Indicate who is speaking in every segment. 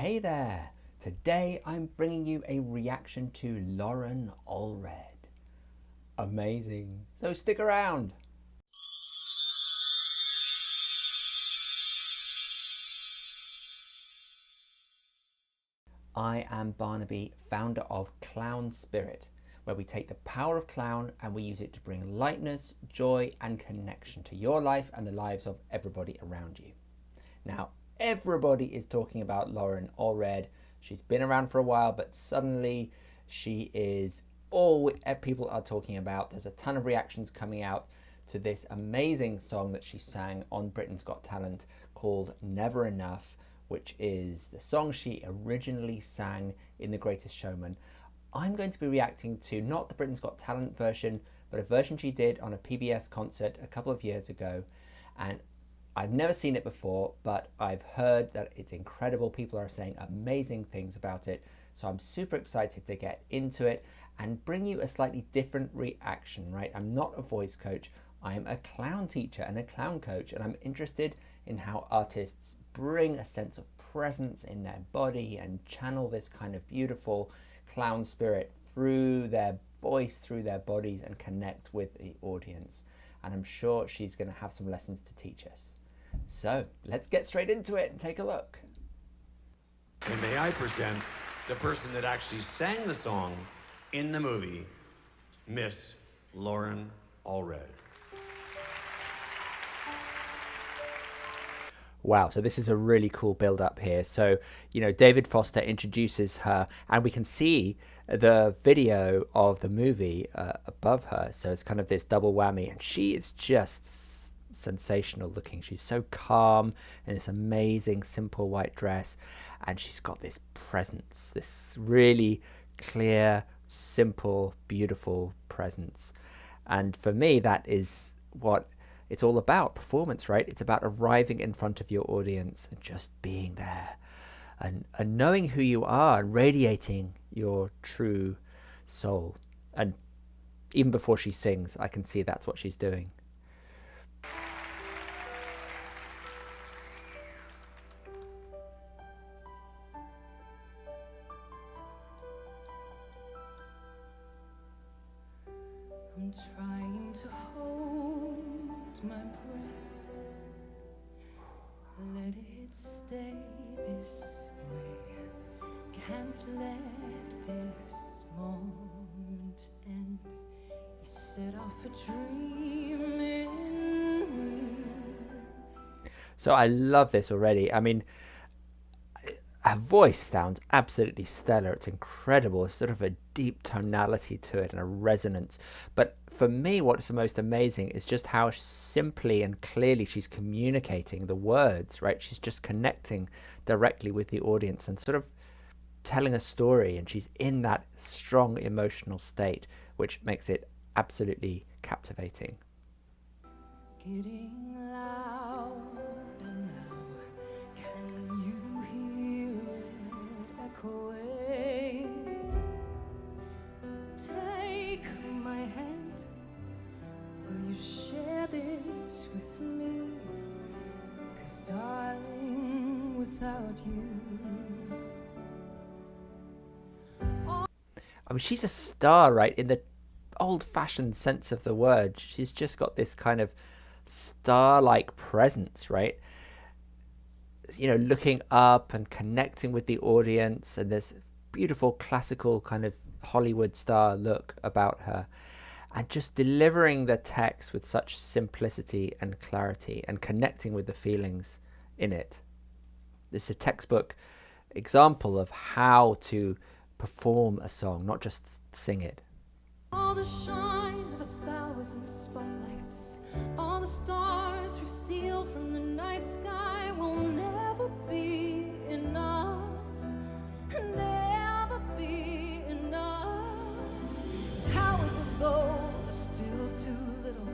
Speaker 1: Hey there! Today I'm bringing you a reaction to Loren Allred. Amazing, so stick around! I am Barnaby, founder of Clown Spirit, where we take the power of clown and we use it to bring lightness, joy and connection to your life and the lives of everybody around you. Now, everybody is talking about Loren Allred. She's been around for a while, but suddenly she is all people are talking about. There's a ton of reactions coming out to this amazing song that she sang on Britain's Got Talent called Never Enough, which is the song she originally sang in The Greatest Showman. I'm going to be reacting to not the Britain's Got Talent version, but a version she did on a PBS concert a couple of years ago. And I've never seen it before, but I've heard that it's incredible. People are saying amazing things about it. So I'm super excited to get into it and bring you a slightly different reaction, right? I'm not a voice coach. I am a clown teacher and a clown coach, and I'm interested in how artists bring a sense of presence in their body and channel this kind of beautiful clown spirit through their voice, through their bodies, and connect with the audience. And I'm sure she's going to have some lessons to teach us. So let's get straight into it and take a look.
Speaker 2: And may I present the person that actually sang the song in the movie, Miss Loren Allred.
Speaker 1: Wow, so this is a really cool build up here. So, you know, David Foster introduces her and we can see the video of the movie above her. So it's kind of this double whammy, and she is just sensational looking. She's so calm in this amazing simple white dress, and she's got this presence, this really clear, simple, beautiful presence. And for me, that is what it's all about, performance, right? It's about arriving in front of your audience and just being there and knowing who you are and radiating your true soul. And even before she sings, I can see that's what she's doing.
Speaker 3: I'm trying to hold my breath, let it stay this way, can't let this moment end. You set off a dream in me.
Speaker 1: So I love this already. I mean, her voice sounds absolutely stellar. It's incredible. It's sort of a deep tonality to it and a resonance. But for me, what's the most amazing is just how simply and clearly she's communicating the words, right? She's just connecting directly with the audience and sort of telling a story. And she's in that strong emotional state, which makes it absolutely captivating.
Speaker 3: Getting louder now, can you hear it echoing? Take my hand, will you share this with me? 'Cause darling, without you,
Speaker 1: I mean, she's a star, right? In the old-fashioned sense of the word. She's just got this kind of star-like presence, right? You know, looking up and connecting with the audience, and this beautiful classical kind of Hollywood star look about her, and just delivering the text with such simplicity and clarity and connecting with the feelings in it. This is a textbook example of how to perform a song, not just sing it.
Speaker 3: all the shine of 1,000 spotlights, all the stars we steal from the night sky will never be enough, never be enough. Towers of gold are still too little.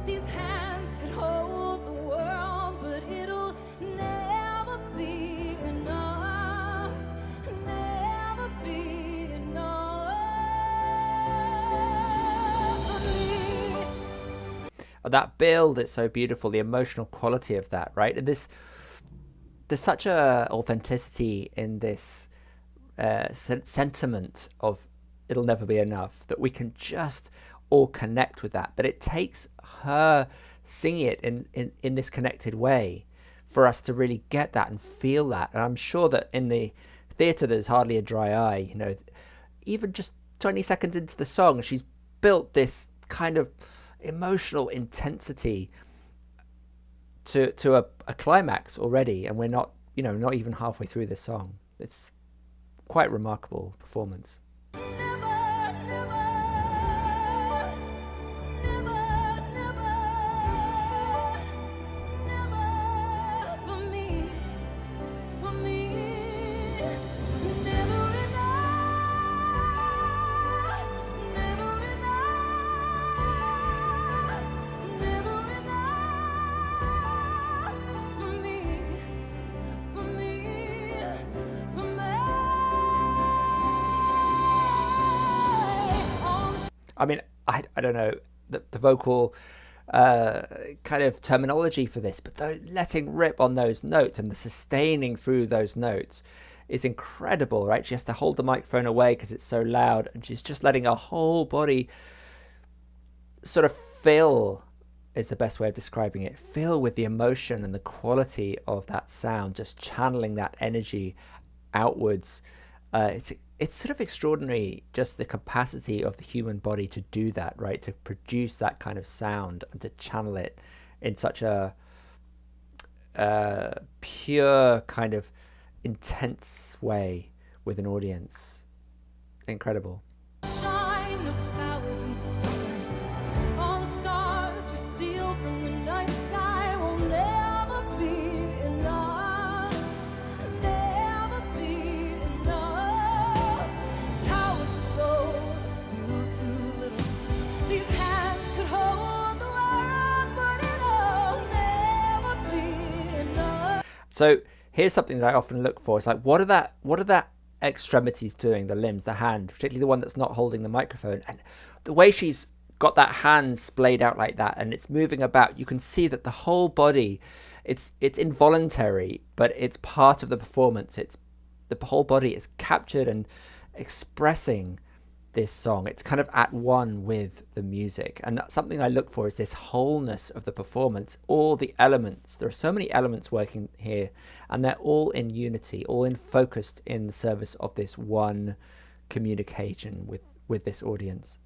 Speaker 3: These hands could hold the world, but it'll never be enough, never be enough for me.
Speaker 1: That build, it's so beautiful, the emotional quality of that, right? And this there's such a authenticity in this sentiment of it'll never be enough that we can just all connect with that. But it takes her singing it in this connected way for us to really get that and feel that. And I'm sure that in the theatre there's hardly a dry eye. You know, even just 20 seconds into the song, she's built this kind of emotional intensity to a climax already, and we're not even halfway through the song. It's quite remarkable performance. I mean, I don't know the vocal kind of terminology for this, but letting rip on those notes and the sustaining through those notes is incredible, right? She has to hold the microphone away because it's so loud, and she's just letting her whole body sort of fill, is the best way of describing it, fill with the emotion and the quality of that sound, just channeling that energy outwards. It's sort of extraordinary, just the capacity of the human body to do that, right? To produce that kind of sound and to channel it in such a pure kind of intense way with an audience. Incredible.
Speaker 3: Shine of thousands spotlights, all the stars we steal from the night sky will never be enough, never be enough. Towers of gold are still too little. These hands could hold the world, but it'll never be enough.
Speaker 1: So here's something that I often look for. It's like, what are that extremities doing, the limbs, the hand, particularly the one that's not holding the microphone? And the way she's got that hand splayed out like that and it's moving about, you can see that the whole body, it's involuntary, but it's part of the performance. It's the whole body is captured and expressing this song. It's kind of at one with the music, and something I look for is this wholeness of the performance, all the elements. There are so many elements working here, and they're all in unity, all in focused in the service of this one communication with this audience.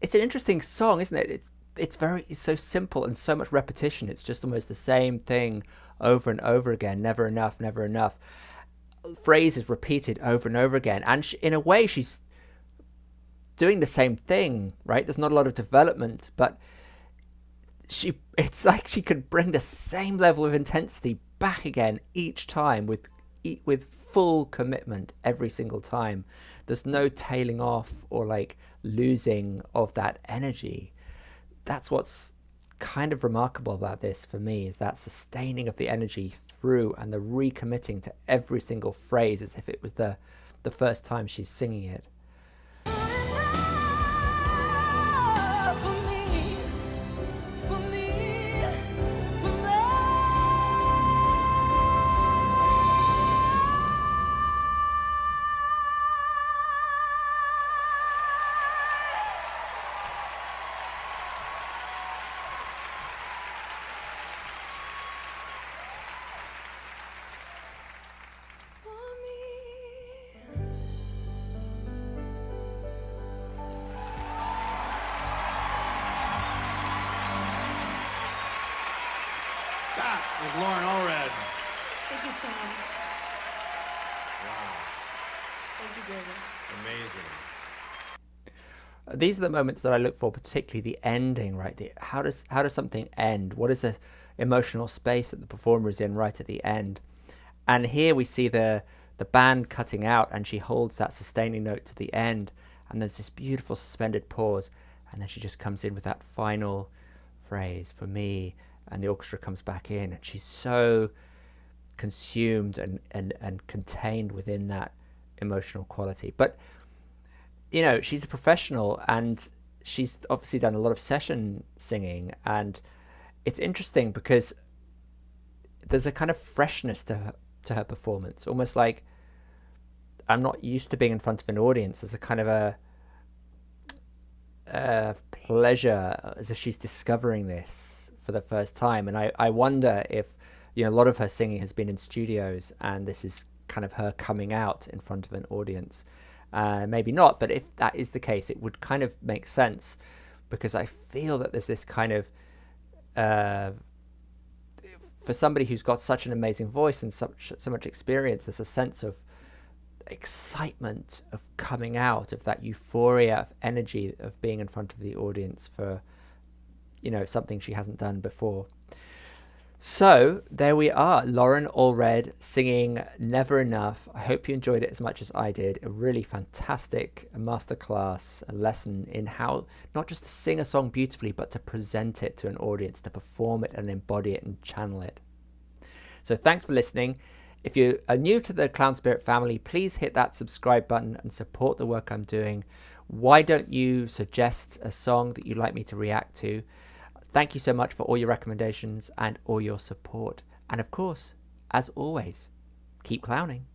Speaker 1: It's an interesting song, isn't it? It's so simple and so much repetition. It's just almost the same thing over and over again. Never enough, never enough. Phrases repeated over and over again. And in a way, she's doing the same thing, right? There's not a lot of development, but it's like she could bring the same level of intensity back again each time with full commitment every single time. There's no tailing off or like losing of that energy. That's what's kind of remarkable about this for me, is that sustaining of the energy through and the recommitting to every single phrase as if it was the first time she's singing it.
Speaker 2: That was Loren Allred.
Speaker 4: Thank you so much.
Speaker 2: Wow.
Speaker 4: Thank you, David.
Speaker 2: Amazing.
Speaker 1: these are the moments that I look for, particularly the ending, right? How does something end? What is the emotional space that the performer is in right at the end? And here we see the band cutting out, and she holds that sustaining note to the end, and there's this beautiful suspended pause, and then she just comes in with that final phrase, "for me," and the orchestra comes back in, and she's so consumed and contained within that emotional quality. But you know, she's a professional, and she's obviously done a lot of session singing, and it's interesting because there's a kind of freshness to her performance, almost like I'm not used to being in front of an audience. There's a kind of a pleasure, as if she's discovering this for the first time. And I wonder if, you know, a lot of her singing has been in studios, and this is kind of her coming out in front of an audience. Maybe not, but if that is the case, it would kind of make sense, because I feel that there's this kind of for somebody who's got such an amazing voice and so much experience, there's a sense of excitement, of coming out, of that euphoria, of energy, of being in front of the audience for, you know, something she hasn't done before. So there we are, Loren Allred singing Never Enough. I hope you enjoyed it as much as I did. A really fantastic masterclass, a lesson in how not just to sing a song beautifully, but to present it to an audience, to perform it and embody it and channel it. So thanks for listening. If you are new to the Clown Spirit family, please hit that subscribe button and support the work I'm doing. Why don't you suggest a song that you'd like me to react to? Thank you so much for all your recommendations and all your support. And of course, as always, keep clowning.